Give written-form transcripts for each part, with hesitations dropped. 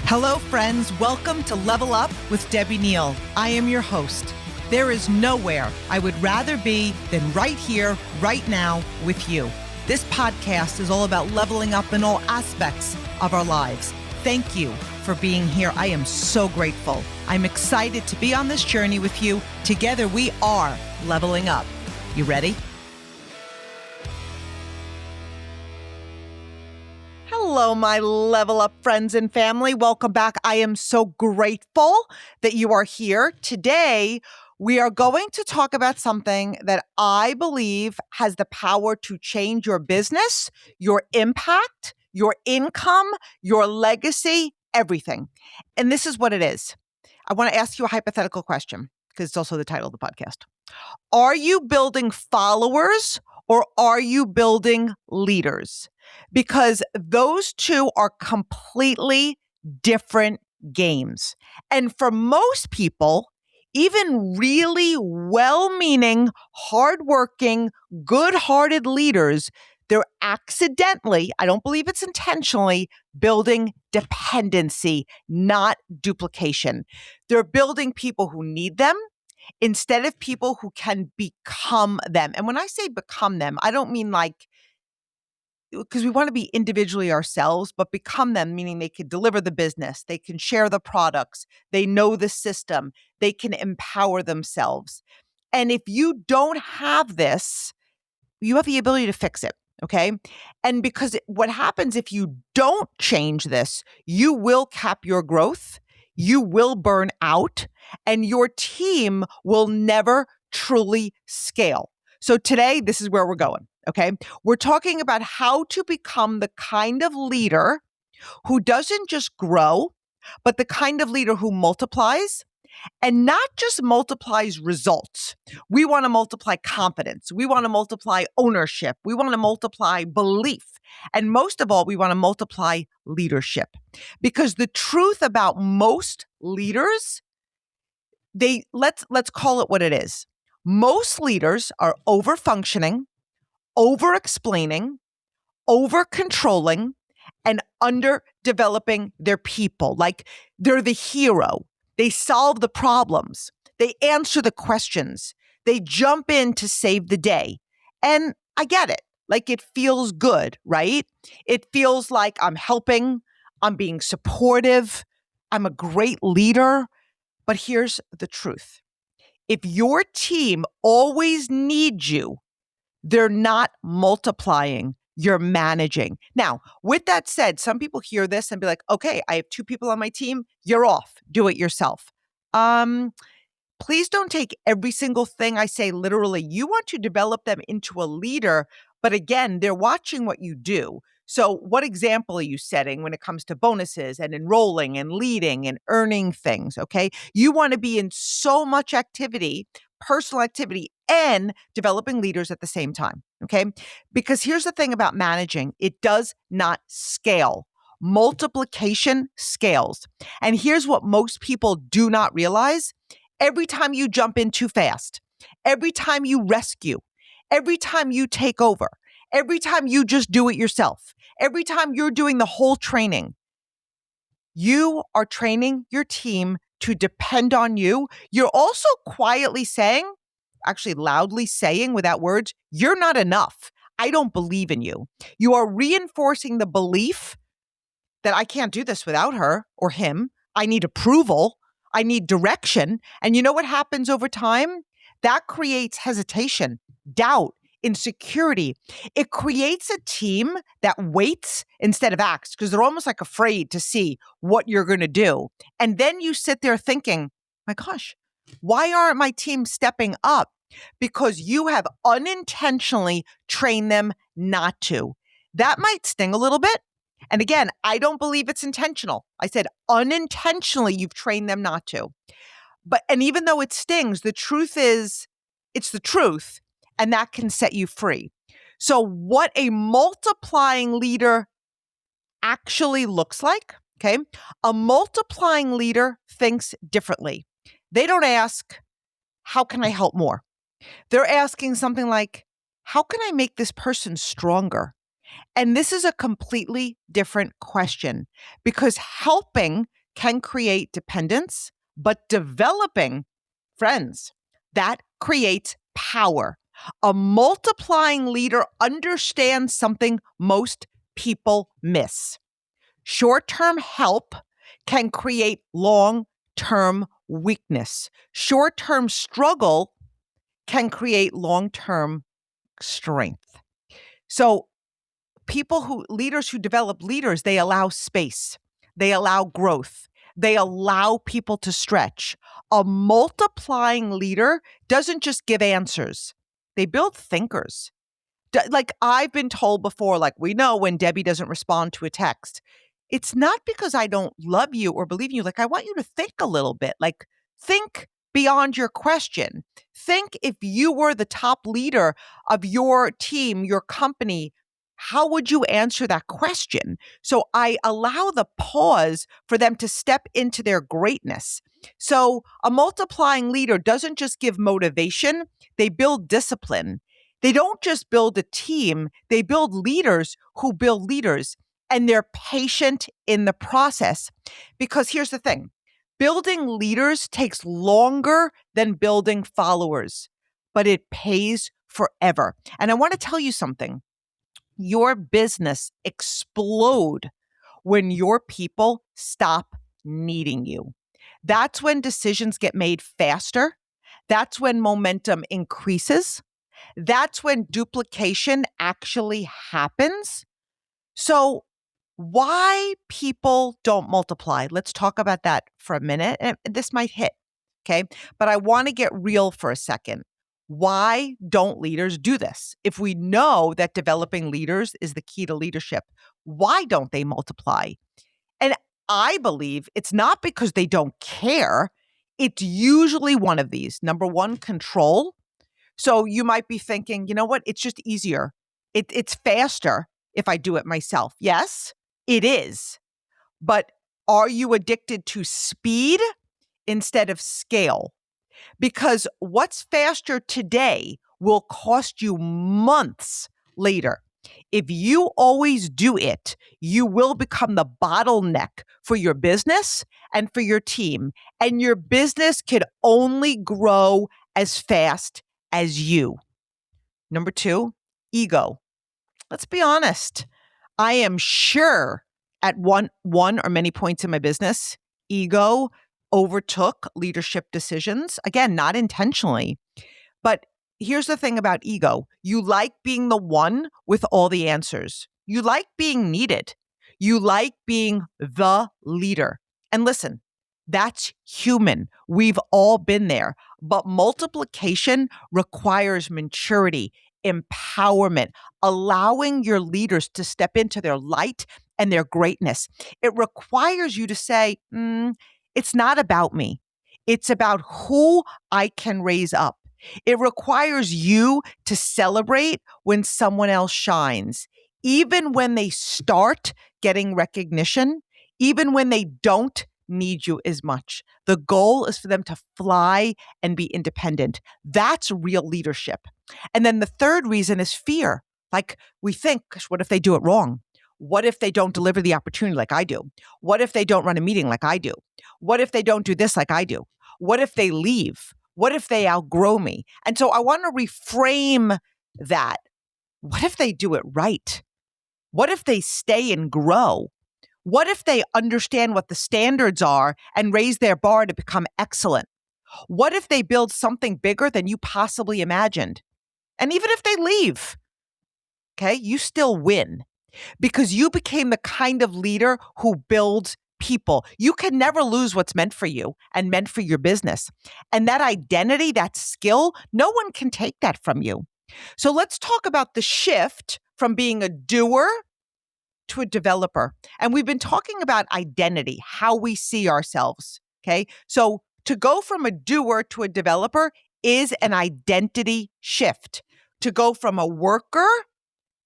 Hello, friends. Welcome to Level Up with Debbie Neal. I am your host. There is nowhere I would rather be than right here, right now with you. This podcast is all about leveling up in all aspects of our lives. Thank you for being here. I am so grateful. I'm excited to be on this journey with you. Together, we are leveling up. You ready? Hello, my Level Up friends and family. Welcome back. I am so grateful that you are here. Today, we are going to talk about something that I believe has the power to change your business, your impact, your income, your legacy, everything. And this is what it is. I want to ask you a hypothetical question because it's also the title of the podcast. Are you building followers or are you building leaders? Because those two are completely different games. And for most people, even really well-meaning, hardworking, good-hearted leaders, they're accidentally, I don't believe it's intentionally, building dependency, not duplication. They're building people who need them instead of people who can become them. And when I say become them, I don't mean like, because we want to be individually ourselves, but become them, meaning they can deliver the business, they can share the products, they know the system, they can empower themselves. And if you don't have this, you have the ability to fix it, okay? And because what happens if you don't change this, you will cap your growth, you will burn out, and your team will never truly scale. So today, this is where we're going. Okay, we're talking about how to become the kind of leader who doesn't just grow, but the kind of leader who multiplies and not just multiplies results. We want to multiply confidence. We want to multiply ownership. We want to multiply belief. And most of all, we want to multiply leadership. Because the truth about most leaders, let's call it what it is. Most leaders are over-functioning, over-explaining, over-controlling, and under-developing their people. Like they're the hero. They solve the problems. They answer the questions. They jump in to save the day. And I get it. Like it feels good, right? It feels like I'm helping. I'm being supportive. I'm a great leader. But here's the truth. If your team always needs you, they're not multiplying, you're managing. Now, with that said, some people hear this and be like, okay, I have 2 people on my team, you're off, do it yourself. Please don't take every single thing I say literally. You want to develop them into a leader, but again, they're watching what you do. So what example are you setting when it comes to bonuses and enrolling and leading and earning things, okay? You want to be in so much activity, personal activity, and developing leaders at the same time, okay? Because here's the thing about managing. It does not scale. Multiplication scales. And here's what most people do not realize. Every time you jump in too fast, every time you rescue, every time you take over, every time you just do it yourself, every time you're doing the whole training, you are training your team to depend on you. You're also quietly saying, actually loudly saying without words, you're not enough. I don't believe in you. You are reinforcing the belief that I can't do this without her or him. I need approval. I need direction. And you know what happens over time? That creates hesitation, doubt, insecurity. It creates a team that waits instead of acts because they're almost like afraid to see what you're going to do. And then you sit there thinking, my gosh, why aren't my team stepping up? Because you have unintentionally trained them not to. That might sting a little bit. And again, I don't believe it's intentional. I said unintentionally you've trained them not to. And even though it stings, the truth is it's the truth. And that can set you free. So what a multiplying leader actually looks like, okay? A multiplying leader thinks differently. They don't ask, how can I help more? They're asking something like, how can I make this person stronger? And this is a completely different question because helping can create dependence, but developing friends, that creates power. A multiplying leader understands something most people miss. Short-term help can create long-term weakness. Short-term struggle can create long-term strength. So leaders who develop leaders, they allow space, they allow growth, they allow people to stretch. A multiplying leader doesn't just give answers, they build thinkers. Like I've been told before, like we know when Debbie doesn't respond to a text, it's not because I don't love you or believe in you. Like I want you to think a little bit, like think beyond your question. Think if you were the top leader of your team, your company, how would you answer that question? So I allow the pause for them to step into their greatness. So a multiplying leader doesn't just give motivation, they build discipline. They don't just build a team, they build leaders who build leaders, and they're patient in the process. Because here's the thing, building leaders takes longer than building followers, but it pays forever. And I want to tell you something. Your business explode when your people stop needing you. That's when decisions get made faster. That's when momentum increases. That's when duplication actually happens. So, why people don't multiply? Let's talk about that for a minute. And this might hit, okay? But I want to get real for a second. Why don't leaders do this? If we know that developing leaders is the key to leadership, why don't they multiply? And I believe it's not because they don't care. It's usually one of these. Number one, control. So you might be thinking, you know what? It's just easier. It's faster if I do it myself. Yes, it is. But are you addicted to speed instead of scale? Because what's faster today will cost you months later. If you always do it, you will become the bottleneck for your business and for your team. And your business can only grow as fast as you. Number two, ego. Let's be honest. I am sure at one or many points in my business, ego overtook leadership decisions. Again, not intentionally. But here's the thing about ego. You like being the one with all the answers. You like being needed. You like being the leader. And listen, that's human. We've all been there. But multiplication requires maturity, empowerment, allowing your leaders to step into their light and their greatness. It requires you to say, it's not about me. It's about who I can raise up. It requires you to celebrate when someone else shines, even when they start getting recognition, even when they don't need you as much. The goal is for them to fly and be independent. That's real leadership. And then the third reason is fear. Like we think, gosh, what if they do it wrong? What if they don't deliver the opportunity like I do? What if they don't run a meeting like I do? What if they don't do this like I do? What if they leave? What if they outgrow me? And so I want to reframe that. What if they do it right? What if they stay and grow? What if they understand what the standards are and raise their bar to become excellent? What if they build something bigger than you possibly imagined? And even if they leave, okay, you still win because you became the kind of leader who builds people. You can never lose what's meant for you and meant for your business. And that identity, that skill, no one can take that from you. So let's talk about the shift from being a doer to a developer. And we've been talking about identity, how we see ourselves. Okay. So to go from a doer to a developer is an identity shift. To go from a worker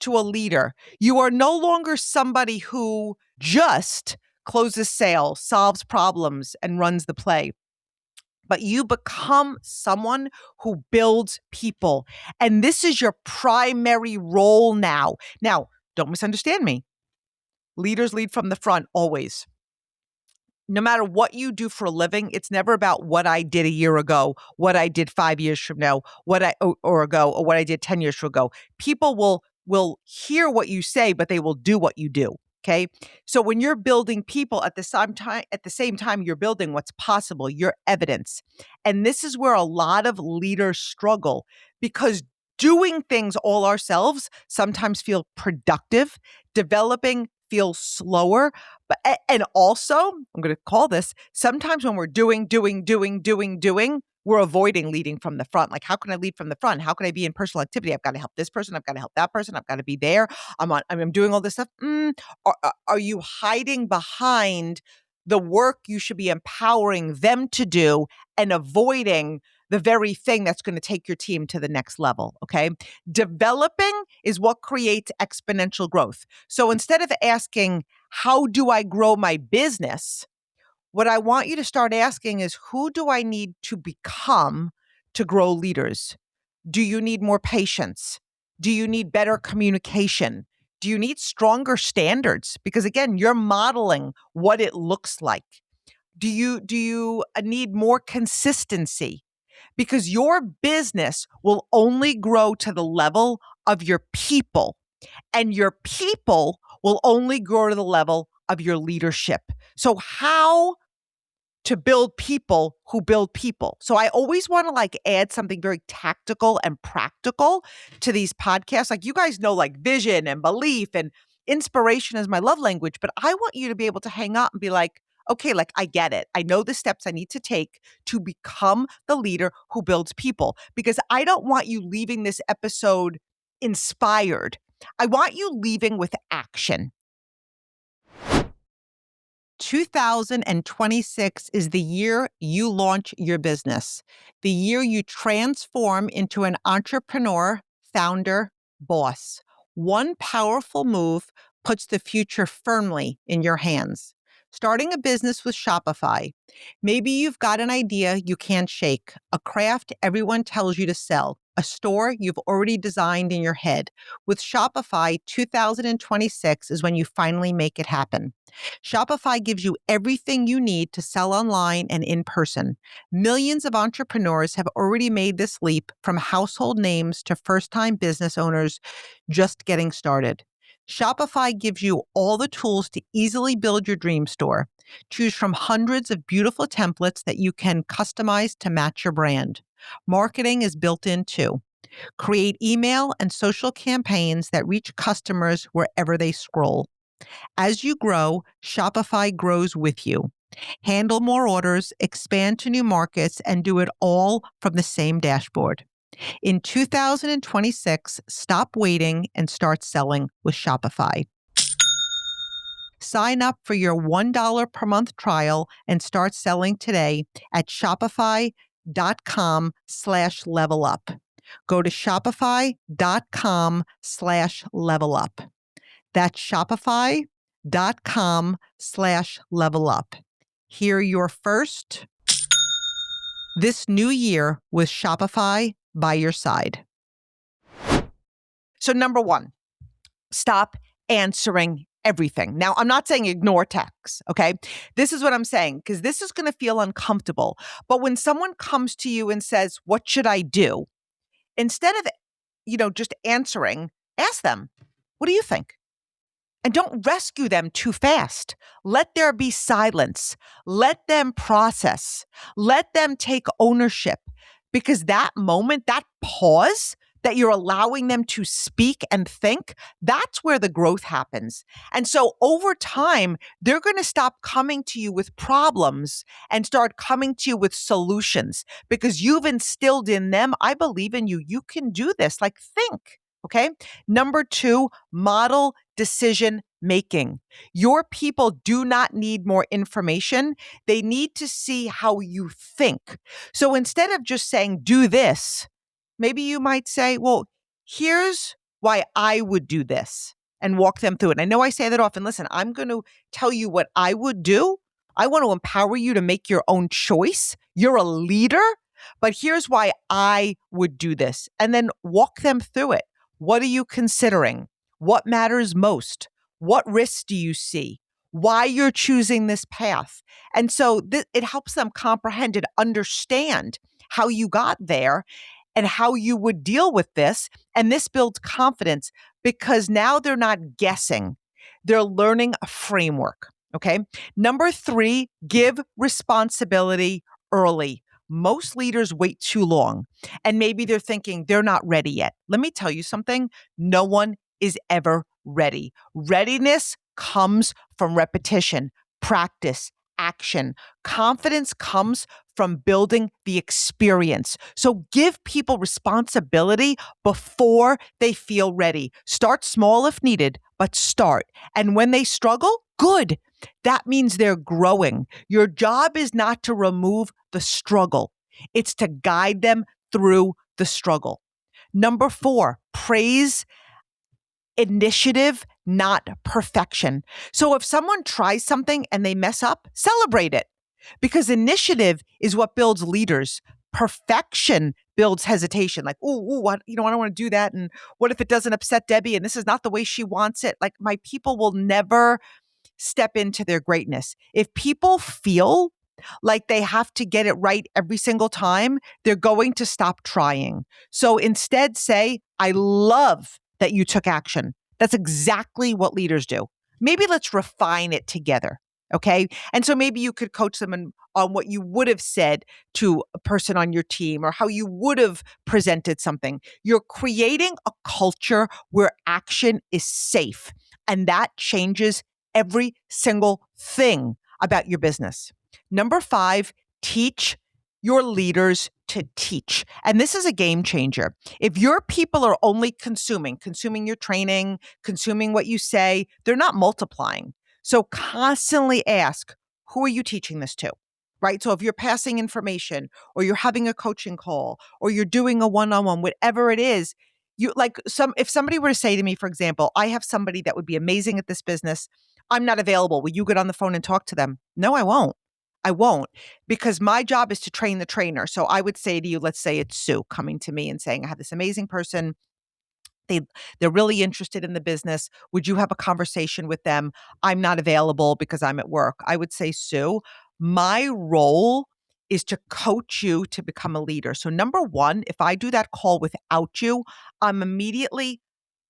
to a leader. You are no longer somebody who just closes sales, solves problems, and runs the play. But you become someone who builds people. And this is your primary role now. Now, don't misunderstand me. Leaders lead from the front always. no matter what you do for a living, it's never about what I did a year ago, what I did 5 years from now, what I or ago, or what I did 10 years ago. People will hear what you say, but they will do what you do. Okay. So when you're building people at the same time you're building what's possible, your evidence. And this is where a lot of leaders struggle because doing things all ourselves sometimes feel productive, developing feels slower. But and also, I'm going to call this, sometimes when we're doing, we're avoiding leading from the front. Like, how can I lead from the front? How can I be in personal activity? I've got to help this person. I've got to help that person. I've got to be there. I'm doing all this stuff. Are you hiding behind the work you should be empowering them to do and avoiding the very thing that's going to take your team to the next level? Okay. Developing is what creates exponential growth. So instead of asking, how do I grow my business? What I want you to start asking is, who do I need to become to grow leaders? Do you need more patience? Do you need better communication? Do you need stronger standards? Because again, you're modeling what it looks like. Do you need more consistency? Because your business will only grow to the level of your people, and your people will only grow to the level of your leadership. So how to build people who build people. So I always want to like add something very tactical and practical to these podcasts. Like, you guys know, like, vision and belief and inspiration is my love language, but I want you to be able to hang out and be like, okay, like, I get it. I know the steps I need to take to become the leader who builds people, because I don't want you leaving this episode inspired. I want you leaving with action. 2026 is the year you launch your business, the year you transform into an entrepreneur, founder, boss. One powerful move puts the future firmly in your hands. Starting a business with Shopify. Maybe you've got an idea you can't shake, a craft everyone tells you to sell, a store you've already designed in your head. With Shopify, 2026 is when you finally make it happen. Shopify gives you everything you need to sell online and in person. Millions of entrepreneurs have already made this leap, from household names to first-time business owners just getting started. Shopify gives you all the tools to easily build your dream store. Choose from hundreds of beautiful templates that you can customize to match your brand. Marketing is built in too. Create email and social campaigns that reach customers wherever they scroll. As you grow, Shopify grows with you. Handle more orders, expand to new markets, and do it all from the same dashboard. In 2026, stop waiting and start selling with Shopify. Sign up for your $1 per month trial and start selling today at shopify.com/levelup. Go to shopify.com/levelup. That's shopify.com/levelup. Hear your first this new year with Shopify by your side. So number one, stop answering everything. Now, I'm not saying ignore texts, okay? This is what I'm saying, because this is going to feel uncomfortable. But when someone comes to you and says, what should I do? Instead of, just answering, ask them, what do you think? And don't rescue them too fast. Let there be silence. Let them process. Let them take ownership. Because that moment, that pause that you're allowing them to speak and think, that's where the growth happens. And so over time, they're going to stop coming to you with problems and start coming to you with solutions, because you've instilled in them, I believe in you. You can do this. Like, think. Okay. Number two, model decision making. Your people do not need more information. They need to see how you think. So instead of just saying, do this, maybe you might say, well, here's why I would do this, and walk them through it. And I know I say that often. Listen, I'm going to tell you what I would do. I want to empower you to make your own choice. You're a leader, but here's why I would do this. And then walk them through it. What are you considering? What matters most? What risks do you see? why you're choosing this path. And so it helps them comprehend and understand how you got there and how you would deal with this. And this builds confidence because now they're not guessing. They're learning a framework. Okay. Number 3, give responsibility early. Most leaders wait too long and maybe they're thinking they're not ready yet. Let me tell you something. No one is ever ready. Readiness comes from repetition, practice, action. Confidence comes from building the experience. So give people responsibility before they feel ready. Start small if needed, but start. And when they struggle, good. That means they're growing. Your job is not to remove the struggle. It's to guide them through the struggle. Number 4, praise initiative, not perfection. So if someone tries something and they mess up, celebrate it because initiative is what builds leaders. Perfection builds hesitation. Like, what, I don't want to do that. And what if it doesn't upset Debbie? And this is not the way she wants it. Like my people will never step into their greatness. If people feel like they have to get it right every single time, they're going to stop trying. So instead say, I love that you took action. That's exactly what leaders do. Maybe let's refine it together. Okay. And so maybe you could coach them on what you would have said to a person on your team or how you would have presented something. You're creating a culture where action is safe, and that changes every single thing about your business. Number 5, teach your leaders to teach. And this is a game changer. If your people are only consuming your training, consuming what you say, they're not multiplying. So constantly ask, who are you teaching this to? Right? So if you're passing information or you're having a coaching call or you're doing a one-on-one, whatever it is, if somebody were to say to me, for example, I have somebody that would be amazing at this business. I'm not available. Will you get on the phone and talk to them? No, I won't. I won't, because my job is to train the trainer. So I would say to you, let's say it's Sue coming to me and saying, I have this amazing person. They're really interested in the business. Would you have a conversation with them? I'm not available because I'm at work. I would say, Sue, my role is to coach you to become a leader. So number 1, if I do that call without you, I'm immediately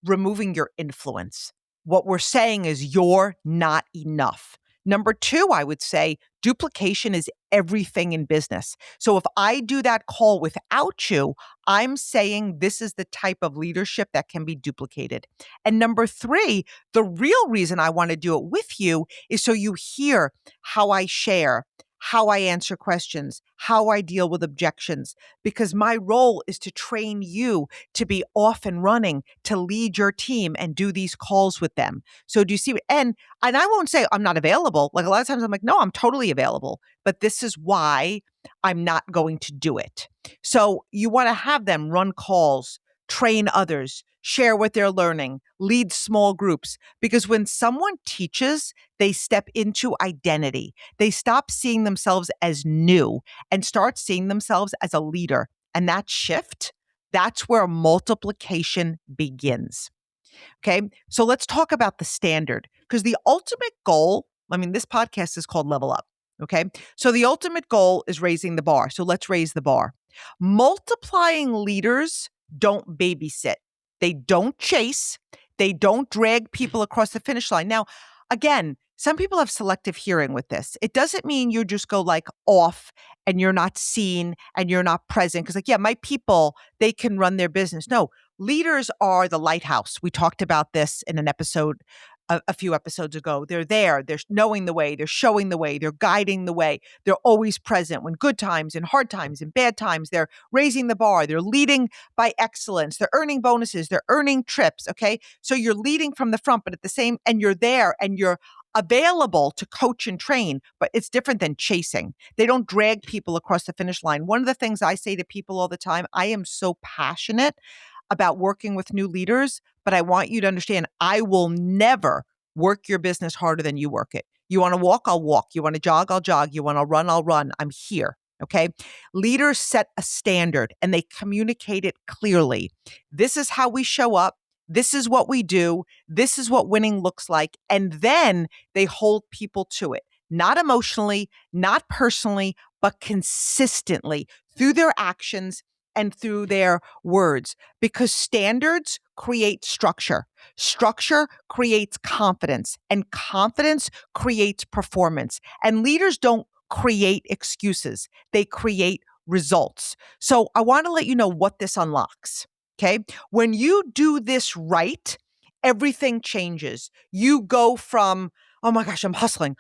removing your influence. What we're saying is you're not enough. Number 2, I would say duplication is everything in business. So if I do that call without you, I'm saying this is the type of leadership that can be duplicated. And number 3, the real reason I want to do it with you is so you hear how I share, how I answer questions, how I deal with objections, because my role is to train you to be off and running, to lead your team and do these calls with them. So do you see? And I won't say I'm not available. Like a lot of times I'm like, no, I'm totally available, but this is why I'm not going to do it. So you want to have them run calls, train others, share what they're learning, lead small groups, because when someone teaches, they step into identity. They stop seeing themselves as new and start seeing themselves as a leader. And that shift, that's where multiplication begins. Okay. So let's talk about the standard, because the ultimate goal, this podcast is called Level Up. Okay. So the ultimate goal is raising the bar. So let's raise the bar. Multiplying leaders don't babysit. They don't chase. They don't drag people across the finish line. Now, again, some people have selective hearing with this. It doesn't mean you just go like off and you're not seen and you're not present. Because my people, they can run their business. No, leaders are the lighthouse. We talked about this in an episode a few episodes ago. They're there. They're knowing the way. They're showing the way. They're guiding the way. They're always present when good times and hard times and bad times. They're raising the bar. They're leading by excellence. They're earning bonuses. They're earning trips. Okay. So you're leading from the front, but and you're there and you're available to coach and train, but it's different than chasing. They don't drag people across the finish line. One of the things I say to people all the time, I am so passionate about working with new leaders, but I want you to understand, I will never work your business harder than you work it. You want to walk, I'll walk. You want to jog, I'll jog. You want to run, I'll run. I'm here. Okay. Leaders set a standard and they communicate it clearly. This is how we show up. This is what we do. This is what winning looks like. And then they hold people to it, not emotionally, not personally, but consistently through their actions and through their words, because standards create structure. Structure creates confidence, and confidence creates performance. And leaders don't create excuses. They create results. So I want to let you know what this unlocks. Okay. When you do this right, everything changes. You go from, oh my gosh, I'm hustling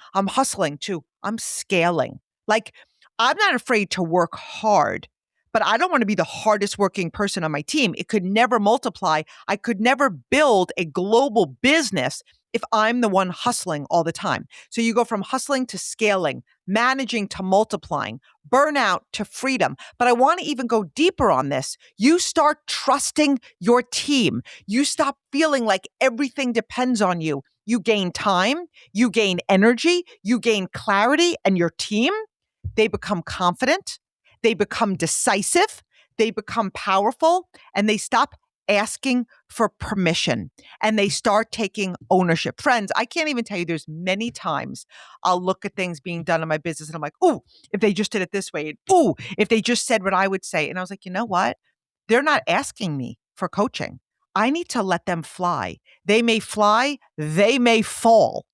to I'm scaling. Like, I'm not afraid to work hard, but I don't want to be the hardest working person on my team. It could never multiply. I could never build a global business if I'm the one hustling all the time. So you go from hustling to scaling, managing to multiplying, burnout to freedom. But I want to even go deeper on this. You start trusting your team. You stop feeling like everything depends on you. You gain time, you gain energy, you gain clarity, and your team, they become confident, they become decisive, they become powerful, and they stop asking for permission and they start taking ownership. Friends, I can't even tell you, there's many times I'll look at things being done in my business and I'm like, ooh, if they just did it this way, ooh, if they just said what I would say. And I was like, you know what? They're not asking me for coaching. I need to let them fly. They may fly, they may fall,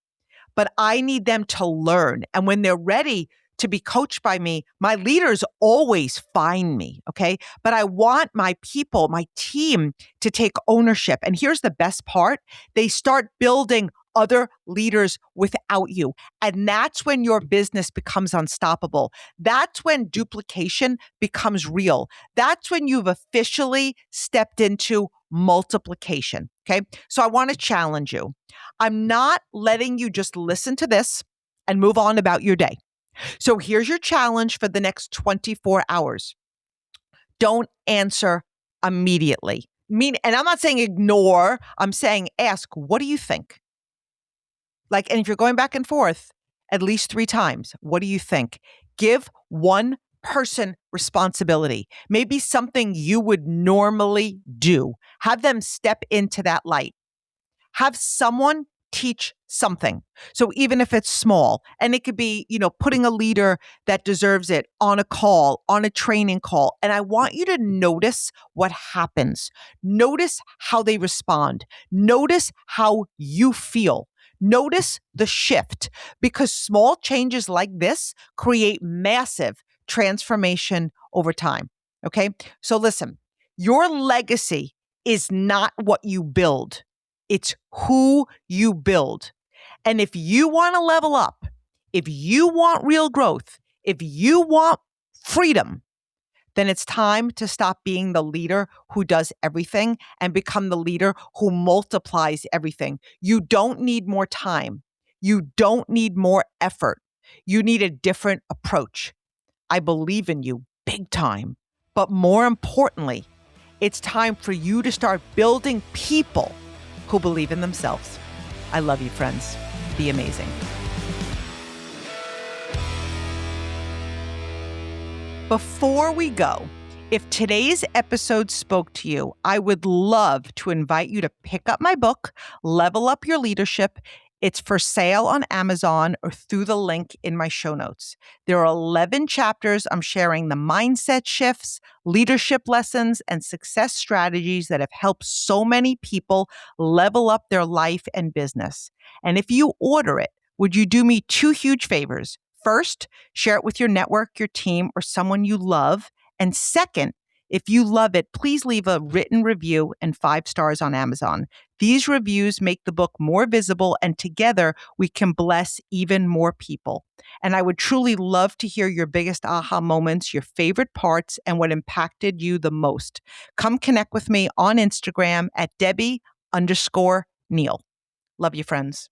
but I need them to learn. And when they're ready to be coached by me, my leaders always find me, okay? But I want my people, my team to take ownership. And here's the best part. They start building other leaders without you. And that's when your business becomes unstoppable. That's when duplication becomes real. That's when you've officially stepped into multiplication, okay? So I want to challenge you. I'm not letting you just listen to this and move on about your day. So here's your challenge for the next 24 hours. Don't answer immediately. And I'm not saying ignore, I'm saying ask, what do you think? Like, and if you're going back and forth at least 3 times, what do you think? Give one person responsibility. Maybe something you would normally do. Have them step into that light. Have someone teach something. So even if it's small, and it could be, putting a leader that deserves it on a call, on a training call. And I want you to notice what happens. Notice how they respond. Notice how you feel. Notice the shift, because small changes like this create massive transformation over time. Okay. So listen, your legacy is not what you build. It's who you build. And if you want to level up, if you want real growth, if you want freedom, then it's time to stop being the leader who does everything and become the leader who multiplies everything. You don't need more time. You don't need more effort. You need a different approach. I believe in you big time. But more importantly, it's time for you to start building people who believe in themselves. I love you, friends. Be amazing. Before we go, if today's episode spoke to you, I would love to invite you to pick up my book, Level Up Your Leadership. It's for sale on Amazon or through the link in my show notes. There are 11 chapters. I'm sharing the mindset shifts, leadership lessons, and success strategies that have helped so many people level up their life and business. And if you order it, would you do me 2 huge favors? First, share it with your network, your team, or someone you love. And second, if you love it, please leave a written review and 5 stars on Amazon. These reviews make the book more visible, and together we can bless even more people. And I would truly love to hear your biggest aha moments, your favorite parts, and what impacted you the most. Come connect with me on Instagram at Debbie_Neal. Love you, friends.